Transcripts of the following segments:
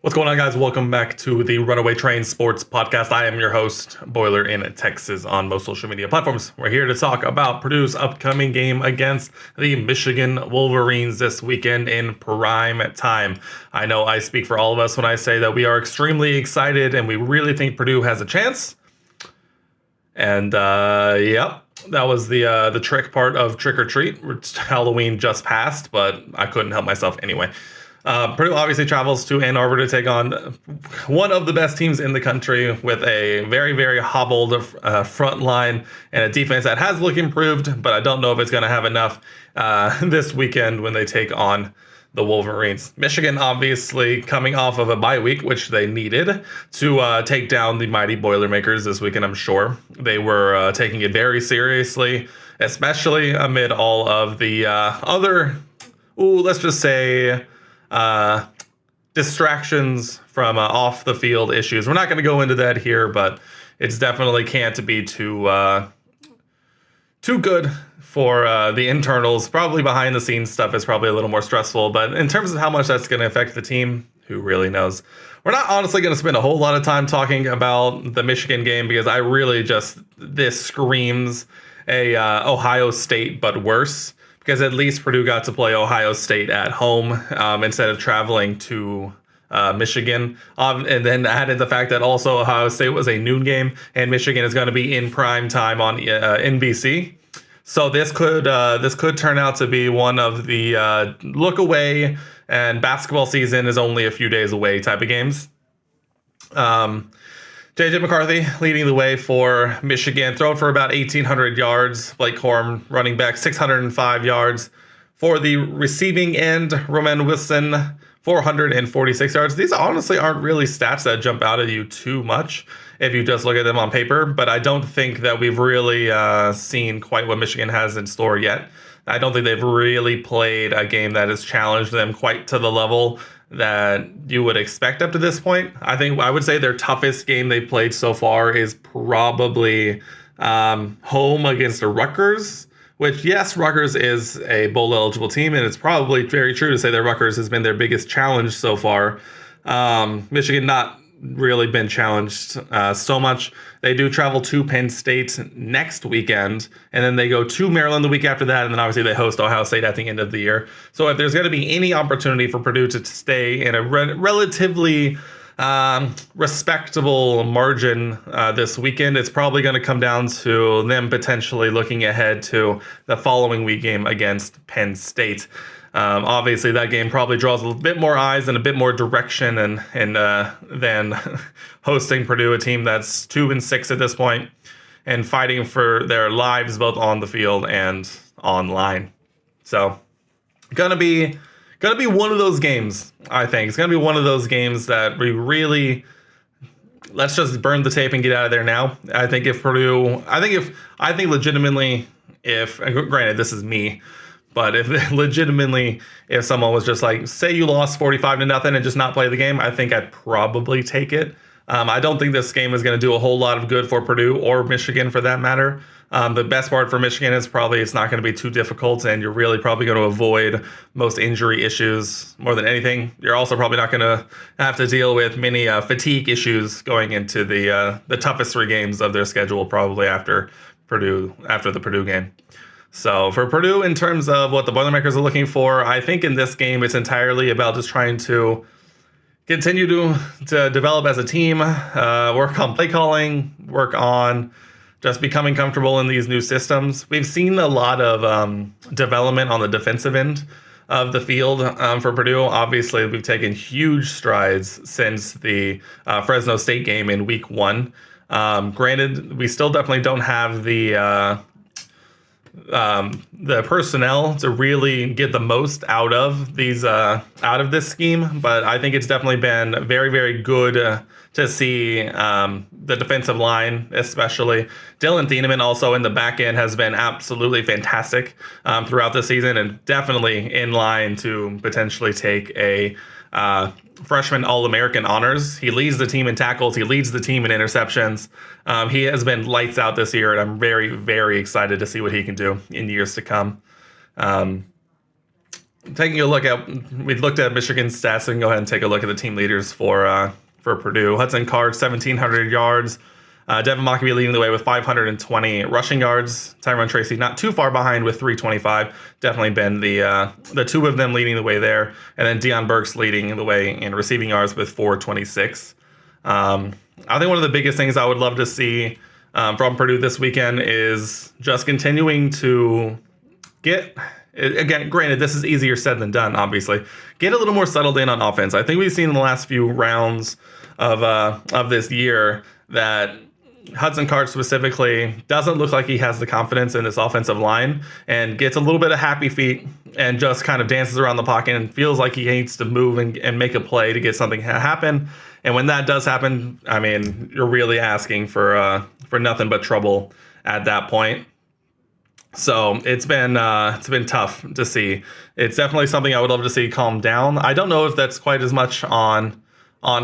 What's going on, guys? Welcome back to the Runaway Train Sports Podcast. I am your host, Boiler in Texas, on most social media platforms. We're here to talk about Purdue's upcoming game against the Michigan Wolverines this weekend in prime time. I know I speak for all of us when I say that we are extremely excited and we really think Purdue has a chance. And yep, that was the trick part of Trick or Treat. Halloween just passed, but I couldn't help myself anyway. Purdue obviously travels to Ann Arbor to take on one of the best teams in the country with a very, very hobbled front line and a defense that has looked improved, but I don't know if it's going to have enough this weekend when they take on the Wolverines. Michigan obviously coming off of a bye week, which they needed to take down the mighty Boilermakers this weekend, I'm sure. They were taking it very seriously, especially amid all of the let's just say, distractions from off the field issues. We're not going to go into that here, but it's definitely can't be too good for the internals. Probably behind the scenes stuff is probably a little more stressful, but in terms of how much that's going to affect the team, who really knows? We're not honestly going to spend a whole lot of time talking about the Michigan game because I really this screams a Ohio State but worse. Because at least Purdue got to play Ohio State at home instead of traveling to Michigan. And then added the fact that also Ohio State was a noon game and Michigan is going to be in prime time on NBC. So this could turn out to be one of the look away and basketball season is only a few days away type of games. J.J. McCarthy leading the way for Michigan, throwing for about 1,800 yards. Blake Corum running back 605 yards. For the receiving end, Roman Wilson 446 yards. These honestly aren't really stats that jump out at you too much if you just look at them on paper, but I don't think that we've really seen quite what Michigan has in store yet. I don't think they've really played a game that has challenged them quite to the level that you would expect up to this point. I would say their toughest game they played so far is probably home against the Rutgers, which, yes, Rutgers is a bowl eligible team, and it's probably very true to say that Rutgers has been their biggest challenge so far. Michigan not really been challenged so much. They do travel to Penn State next weekend, and then they go to Maryland the week after that, and then obviously they host Ohio State at the end of the year. So if there's going to be any opportunity for Purdue to stay in a relatively respectable margin this weekend, it's probably going to come down to them potentially looking ahead to the following week game against Penn State. Obviously, that game probably draws a bit more eyes and a bit more direction than hosting Purdue, a team that's 2-6 at this point and fighting for their lives both on the field and online. So, gonna be one of those games. I think it's gonna be one of those games that we really let's just burn the tape and get out of there now. I think legitimately, if granted this is me. But if someone was just like, say you lost 45-0 and just not play the game, I think I'd probably take it. I don't think this game is going to do a whole lot of good for Purdue or Michigan for that matter. The best part for Michigan is probably it's not going to be too difficult, and you're really probably going to avoid most injury issues more than anything. You're also probably not going to have to deal with many fatigue issues going into the toughest 3 games of their schedule probably after the Purdue game. So for Purdue, in terms of what the Boilermakers are looking for, I think in this game it's entirely about just trying to continue to develop as a team, work on play calling, work on just becoming comfortable in these new systems. We've seen a lot of development on the defensive end of the field for Purdue. Obviously, we've taken huge strides since the Fresno State game in week 1. Granted, we still definitely don't have the personnel to really get the most out of this scheme, but I think it's definitely been very, very good to see the defensive line, especially Dylan Thieneman, also in the back end, has been absolutely fantastic throughout the season, and definitely in line to potentially take a freshman All-American honors. He leads the team in tackles. He leads the team in interceptions. He has been lights out this year, and I'm very, very excited to see what he can do in years to come. taking a look at, we looked at Michigan's stats, so we can go ahead and take a look at the team leaders for Purdue. Hudson Card, 1,700 yards. Devin Mockabee leading the way with 520 rushing yards. Tyrone Tracy not too far behind with 325. Definitely been the two of them leading the way there. And then Deion Burks leading the way in receiving yards with 426. I think one of the biggest things I would love to see from Purdue this weekend is just continuing to get, again, granted, this is easier said than done, obviously, get a little more settled in on offense. I think we've seen in the last few rounds of this year that Hudson Card specifically doesn't look like he has the confidence in this offensive line and gets a little bit of happy feet and just kind of dances around the pocket and feels like he needs to move and make a play to get something to happen. And when that does happen, I mean, you're really asking for nothing but trouble at that point. So it's been tough to see. It's definitely something I would love to see calm down. I don't know if that's quite as much on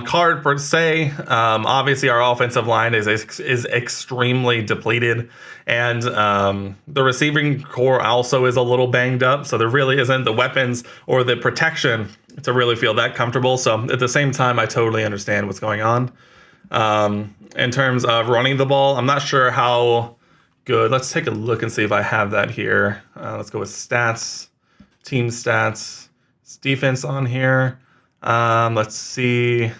Card per se. Obviously, our offensive line is extremely depleted, and the receiving core also is a little banged up. So there really isn't the weapons or the protection to really feel that comfortable. So at the same time, I totally understand what's going on. In terms of running the ball, I'm not sure how good. Let's take a look and see if I have that here. Let's go with stats, team stats, defense on here. Let's see.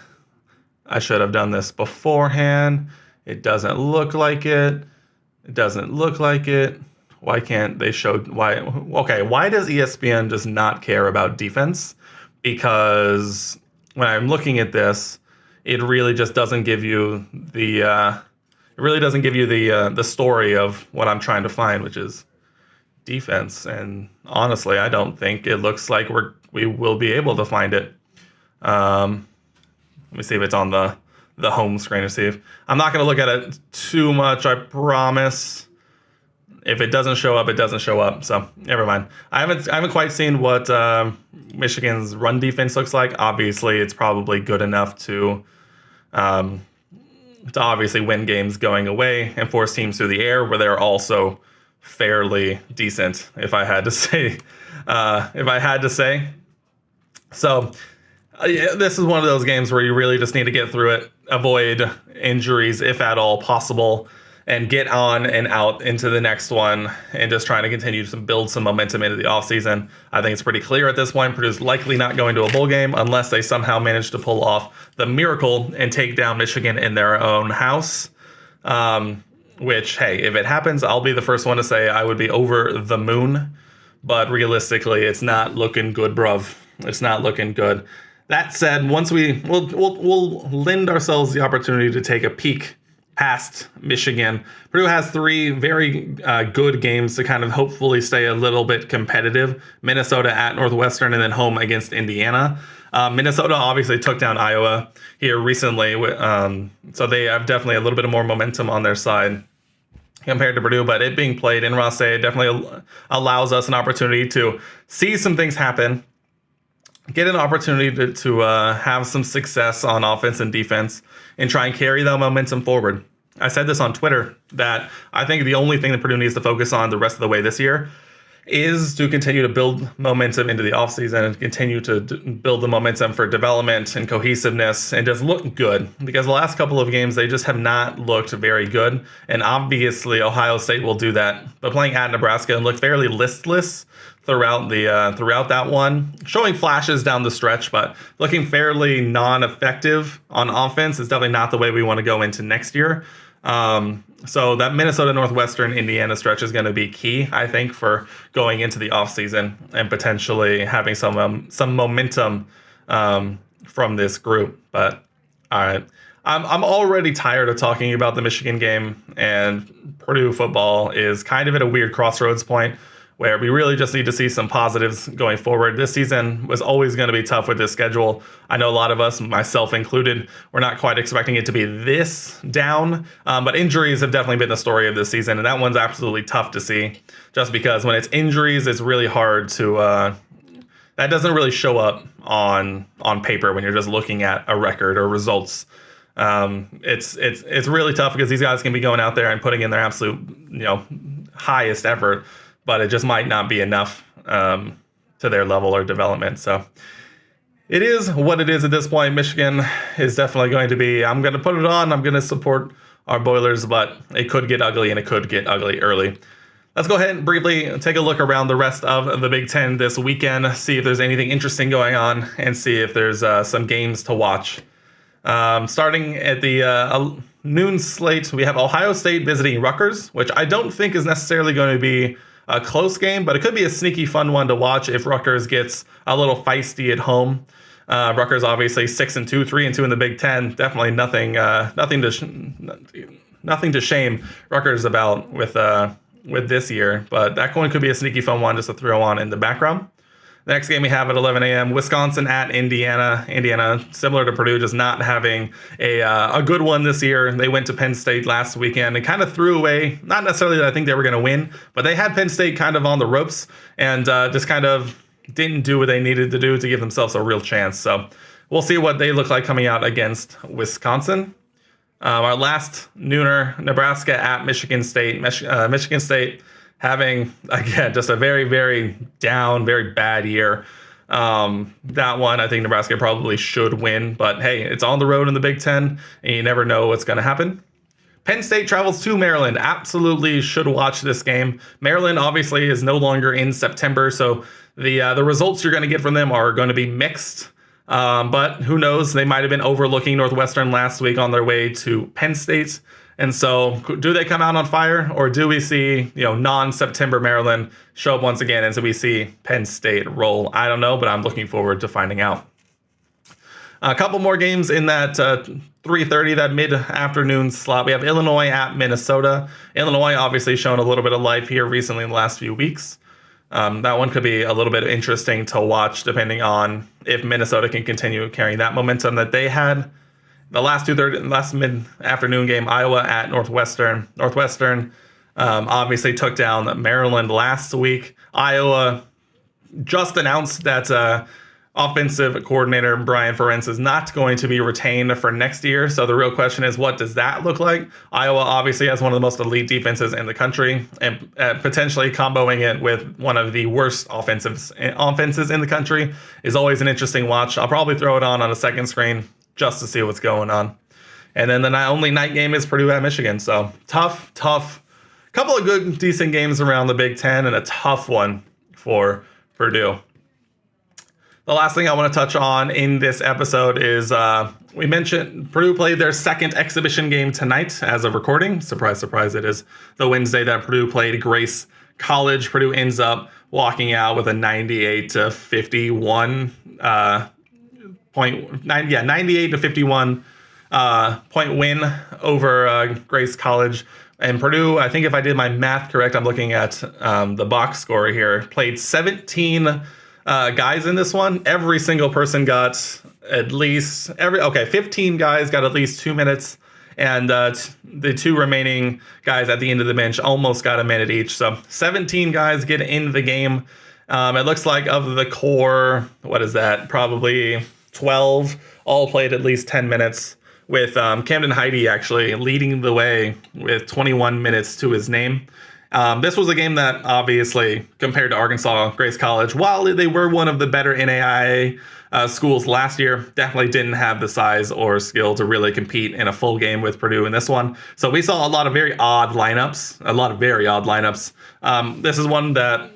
I should have done this beforehand. It doesn't look like it. It doesn't look like it. Why can't they show why? Okay, why does ESPN just not care about defense? Because when I'm looking at this, it really just doesn't give you the story of what I'm trying to find, which is defense. And honestly, I don't think it looks like we will be able to find it. Let me see if it's on the home screen to see if I'm not going to look at it too much. I promise. If it doesn't show up, it doesn't show up. So never mind. I haven't quite seen what Michigan's run defense looks like. Obviously, it's probably good enough to obviously win games going away and force teams through the air, where they're also fairly decent. If I had to say, so. Yeah, this is one of those games where you really just need to get through it, avoid injuries if at all possible, and get on and out into the next one and just trying to continue to build some momentum into the offseason. I think it's pretty clear at this point Purdue's likely not going to a bowl game unless they somehow manage to pull off the miracle and take down Michigan in their own house. Which, hey, if it happens, I'll be the first one to say I would be over the moon. But realistically, it's not looking good, bruv. It's not looking good. That said, once we'll lend ourselves the opportunity to take a peek past Michigan. Purdue has 3 very good games to kind of hopefully stay a little bit competitive. Minnesota at Northwestern and then home against Indiana. Minnesota obviously took down Iowa here recently, so they have definitely a little bit of more momentum on their side compared to Purdue, but it being played in Rossay definitely allows us an opportunity to see some things happen. Get an opportunity to have some success on offense and defense and try and carry that momentum forward. I said this on Twitter that I think the only thing that Purdue needs to focus on the rest of the way this year is to continue to build momentum into the offseason and continue to build the momentum for development and cohesiveness and just look good. Because the last couple of games, they just have not looked very good. And obviously, Ohio State will do that. But playing at Nebraska and look fairly listless throughout that one, showing flashes down the stretch, but looking fairly non-effective on offense is definitely not the way we want to go into next year. So that Minnesota, Northwestern, Indiana stretch is going to be key, I think, for going into the offseason and potentially having some momentum from this group. But all right, I'm already tired of talking about the Michigan game, and Purdue football is kind of at a weird crossroads point where we really just need to see some positives going forward. This season was always going to be tough with this schedule. I know a lot of us, myself included, we're not quite expecting it to be this down, but injuries have definitely been the story of this season, and that one's absolutely tough to see, just because when it's injuries, it's really hard to, that doesn't really show up on paper when you're just looking at a record or results. It's really tough because these guys can be going out there and putting in their absolute, highest effort, but it just might not be enough to to their level or development. So it is what it is at this point. Michigan is definitely going to be, I'm going to put it on. I'm going to support our Boilers, but it could get ugly, and it could get ugly early. Let's go ahead and briefly take a look around the rest of the Big Ten this weekend, see if there's anything interesting going on, and see if there's some games to watch. Starting at the noon slate, we have Ohio State visiting Rutgers, which I don't think is necessarily going to be a close game, but it could be a sneaky fun one to watch if Rutgers gets a little feisty at home. Rutgers obviously 6-2, 3-2 in the Big Ten. Definitely nothing to shame Rutgers about with this year, but that one could be a sneaky fun one just to throw on in the background. The next game we have at 11 a.m., Wisconsin at Indiana. Indiana, similar to Purdue, just not having a good one this year. They went to Penn State last weekend and kind of threw away, not necessarily that I think they were going to win, but they had Penn State kind of on the ropes and just kind of didn't do what they needed to do to give themselves a real chance. So we'll see what they look like coming out against Wisconsin. Our last nooner, Nebraska at Michigan State. Michigan State having, again, just a very, very down, very bad year. That one, I think Nebraska probably should win. But, hey, it's on the road in the Big Ten, and you never know what's going to happen. Penn State travels to Maryland. Absolutely should watch this game. Maryland, obviously, is no longer in September, so the results you're going to get from them are going to be mixed. But who knows? They might have been overlooking Northwestern last week on their way to Penn State. And so do they come out on fire, or do we see, non-September Maryland show up once again, and so we see Penn State roll? I don't know, but I'm looking forward to finding out. A couple more games in that 3:30, that mid-afternoon slot. We have Illinois at Minnesota. Illinois obviously shown a little bit of life here recently in the last few weeks. That one could be a little bit interesting to watch, depending on if Minnesota can continue carrying that momentum that they had. The last mid-afternoon game, Iowa at Northwestern. Northwestern obviously took down Maryland last week. Iowa just announced that offensive coordinator Brian Ferentz is not going to be retained for next year. So the real question is, what does that look like? Iowa obviously has one of the most elite defenses in the country, and potentially comboing it with one of the worst offenses in the country is always an interesting watch. I'll probably throw it on a second screen just to see what's going on. And then the only night game is Purdue at Michigan. So tough. Couple of good, decent games around the Big Ten, and a tough one for Purdue. The last thing I want to touch on in this episode is we mentioned Purdue played their second exhibition game tonight as of recording. Surprise, surprise, it is the Wednesday that Purdue played Grace College. Purdue ends up walking out with a 98-51 98-51 point win over Grace College. And Purdue, I think if I did my math correct, I'm looking at the box score here, played 17 guys in this one. Every single person got 15 guys got at least 2 minutes, and the two remaining guys at the end of the bench almost got a minute each. So 17 guys get in the game. It looks like of the core, what is that? Probably 12 all played at least 10 minutes, with Camden Heide actually leading the way with 21 minutes to his name. This was a game that obviously, compared to Arkansas, Grace College, while they were one of the better NAIA schools last year, definitely didn't have the size or skill to really compete in a full game with Purdue in this one. So we saw a lot of very odd lineups. This is one that,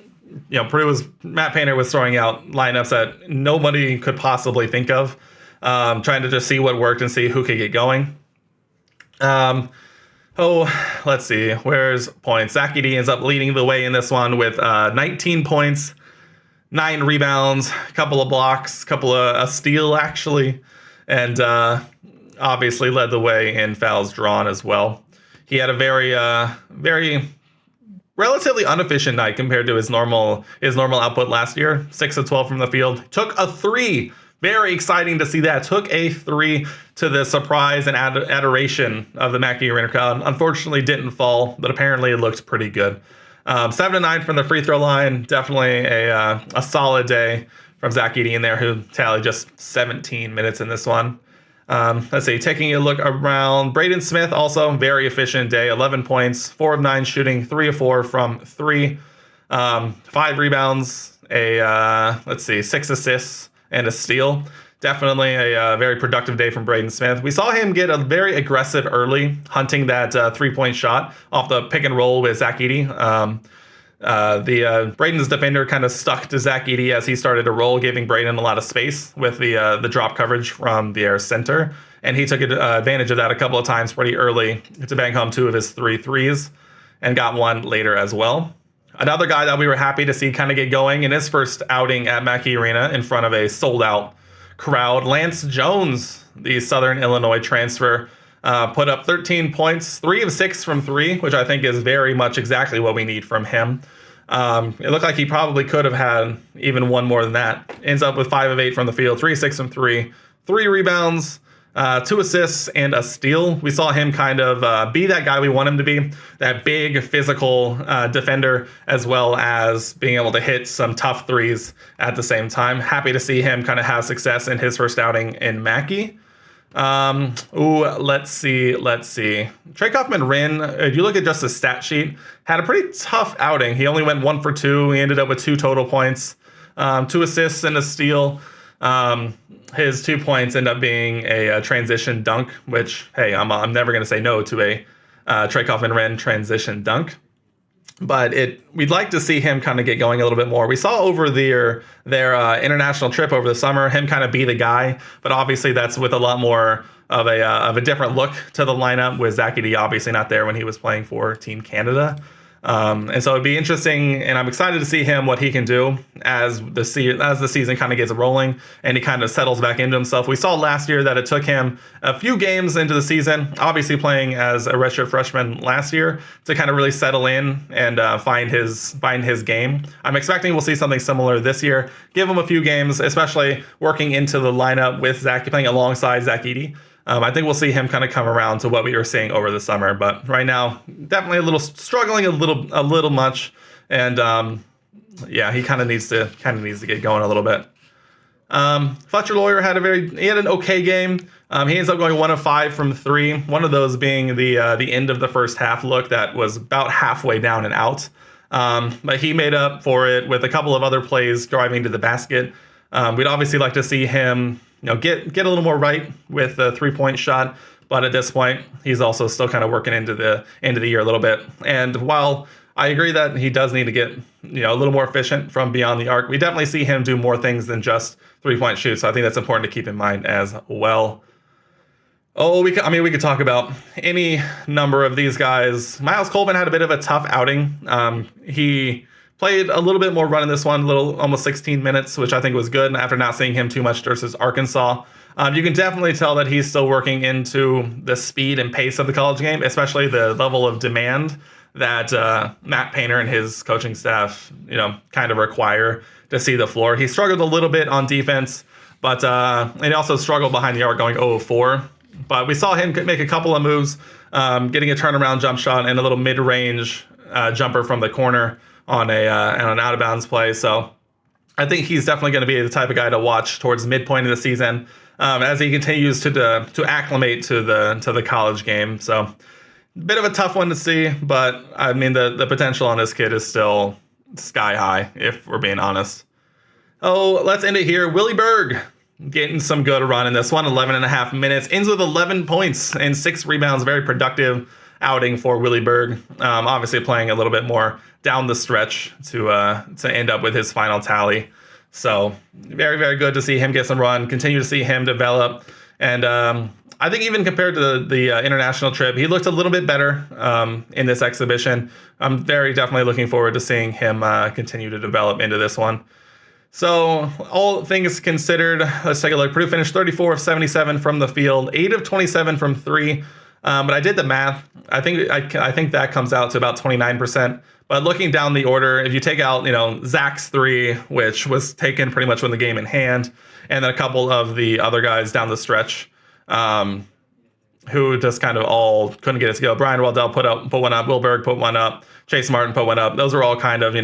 Matt Painter was throwing out lineups that nobody could possibly think of, trying to just see what worked and see who could get going. Let's see. Where's points? Zach Edey ends up leading the way in this one with 19 points, 9 rebounds, a couple of blocks, a steal actually, and obviously led the way in fouls drawn as well. He had a very relatively inefficient night compared to his normal output last year. 6 of 12 from the field. Took a 3. Very exciting to see that. Took a 3 to the surprise and adoration of the Mackey Arena crowd. Unfortunately, didn't fall, but apparently it looked pretty good. 7 of 9 from the free throw line. Definitely a solid day from Zach Edey in there, who tallied just 17 minutes in this one. Let's see, taking a look around, Braden Smith, also very efficient day, 11 points, 4 of 9 shooting, 3 of 4 from 3, 5 rebounds, let's see, 6 assists and a steal. Definitely a very productive day from Braden Smith. We saw him get a very aggressive early, hunting that 3-point shot off the pick and roll with Zach Edey. Braden's defender kind of stuck to Zach Edey as he started to roll, giving Braden a lot of space with the drop coverage from their center. And he took advantage of that a couple of times pretty early to bang home 2 of his 3 threes and got 1 later as well. Another guy that we were happy to see kind of get going in his first outing at Mackey Arena in front of a sold-out crowd, Lance Jones, the Southern Illinois transfer, put up 13 points, 3 of 6 from 3, which I think is very much exactly what we need from him. It looked like he probably could have had even 1 more than that. Ends up with 5 of 8 from the field, 3 of 6 from 3, 3 rebounds, 2 assists, and a steal. We saw him kind of be that guy we want him to be, that big physical defender, as well as being able to hit some tough threes at the same time. Happy to see him kind of have success in his first outing in Mackey. Let's see. Trey Kaufman-Wren, if you look at just the stat sheet, had a pretty tough outing. He only went 1 for 2. He ended up with 2 total points, 2 assists and a steal. His 2 points end up being a transition dunk, which, hey, I'm never going to say no to a Trey Kaufman-Wren transition dunk. But we'd like to see him kind of get going a little bit more. We saw over their international trip over the summer him kind of be the guy, but obviously that's with a lot more of a different look to the lineup, with Zach Edey obviously not there when he was playing for Team Canada. And so it'd be interesting, and I'm excited to see what he can do as the season kind of gets rolling and he kind of settles back into himself. We saw last year that it took him a few games into the season, obviously playing as a redshirt freshman last year, to kind of really settle in and find his game. I'm expecting we'll see something similar this year. Give him a few games, especially working into the lineup with Zach, playing alongside Zach Edey. I think we'll see him kind of come around to what we were seeing over the summer, but right now, definitely struggling a little much, and he kind of needs to get going a little bit. Fletcher Lawyer had an okay game. He ends up going 1 of 5 from 3. One of those being the end of the first half look that was about halfway down and out. But he made up for it with a couple of other plays driving to the basket. We'd obviously like to see him, get a little more right with the 3-point shot, but at this point, he's also still kind of working into the end of the year a little bit. And while I agree that he does need to get, a little more efficient from beyond the arc, we definitely see him do more things than just 3-point shoots. So I think that's important to keep in mind as well. We could talk about any number of these guys. Miles Colvin had a bit of a tough outing. He played a little bit more run in this one, almost 16 minutes, which I think was good after not seeing him too much versus Arkansas. You can definitely tell that he's still working into the speed and pace of the college game, especially the level of demand that Matt Painter and his coaching staff, kind of require to see the floor. He struggled a little bit on defense, but and he also struggled behind the arc, going 0 of 4. But we saw him make a couple of moves, getting a turnaround jump shot and a little mid-range jumper from the corner on an out-of-bounds play. So I think he's definitely going to be the type of guy to watch towards midpoint of the season as he continues to acclimate to the college game. So a bit of a tough one to see, but I mean the potential on this kid is still sky high, if we're being honest. Let's end it here. Willie Berg getting some good run in this one, 11 and a half minutes, ends with 11 points and 6 rebounds. Very productive outing for Willie Berg. Obviously playing a little bit more down the stretch to end up with his final tally. So very, very good to see him get some run, continue to see him develop. And I think even compared to the international trip, he looked a little bit better in this exhibition. I'm definitely looking forward to seeing him continue to develop into this one. So all things considered, let's take a look. Purdue finished 34 of 77 from the field, 8 of 27 from 3. But I did the math. I think that comes out to about 29%. But looking down the order, if you take out, Zach's 3, which was taken pretty much with the game in hand, and then a couple of the other guys down the stretch, who just kind of all couldn't get it to go. Brian Waddell put one up. Will Berg put one up. Chase Martin put one up. Those were all kind of,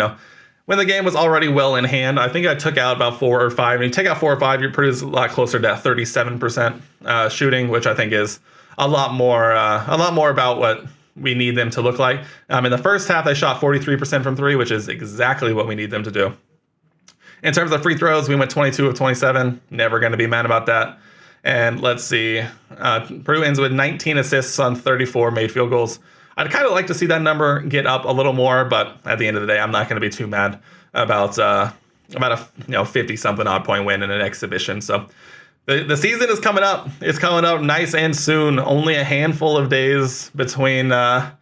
when the game was already well in hand. I think I took out about 4 or 5. When you take out 4 or 5, you're pretty a lot closer to 37% shooting, which I think is a lot more about what we need them to look like. In the first half, they shot 43% from 3, which is exactly what we need them to do. In terms of free throws, we went 22 of 27. Never going to be mad about that. And let's see. Purdue ends with 19 assists on 34 made field goals. I'd kind of like to see that number get up a little more, but at the end of the day, I'm not going to be too mad about a 50-something odd point win in an exhibition. So the season is coming up. It's coming up nice and soon. Only a handful of days between now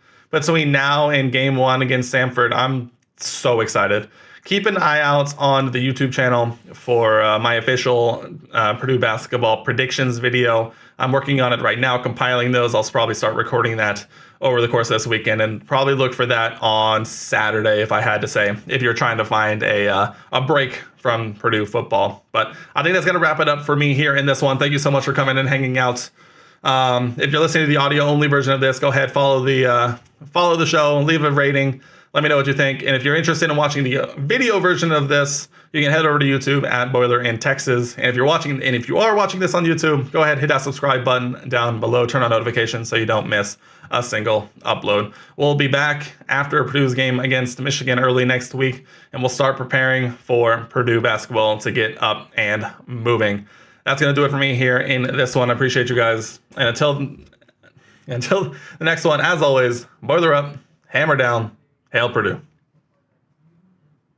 and game 1 against Samford. I'm so excited. Keep an eye out on the YouTube channel for my official Purdue basketball predictions video. I'm working on it right now, compiling those. I'll probably start recording that over the course of this weekend, and probably look for that on Saturday, if I had to say, if you're trying to find a break from Purdue football. But I think that's going to wrap it up for me here in this one. Thank you so much for coming and hanging out. If you're listening to the audio-only version of this, go ahead, follow the show, leave a rating. Let me know what you think. And if you're interested in watching the video version of this, you can head over to YouTube at Boiler in Texas. And if you are watching this on YouTube, go ahead, hit that subscribe button down below, turn on notifications so you don't miss a single upload. We'll be back after Purdue's game against Michigan early next week, and we'll start preparing for Purdue basketball to get up and moving. That's going to do it for me here in this one. I appreciate you guys. And until the next one, as always, boiler up, hammer down, hail Purdue.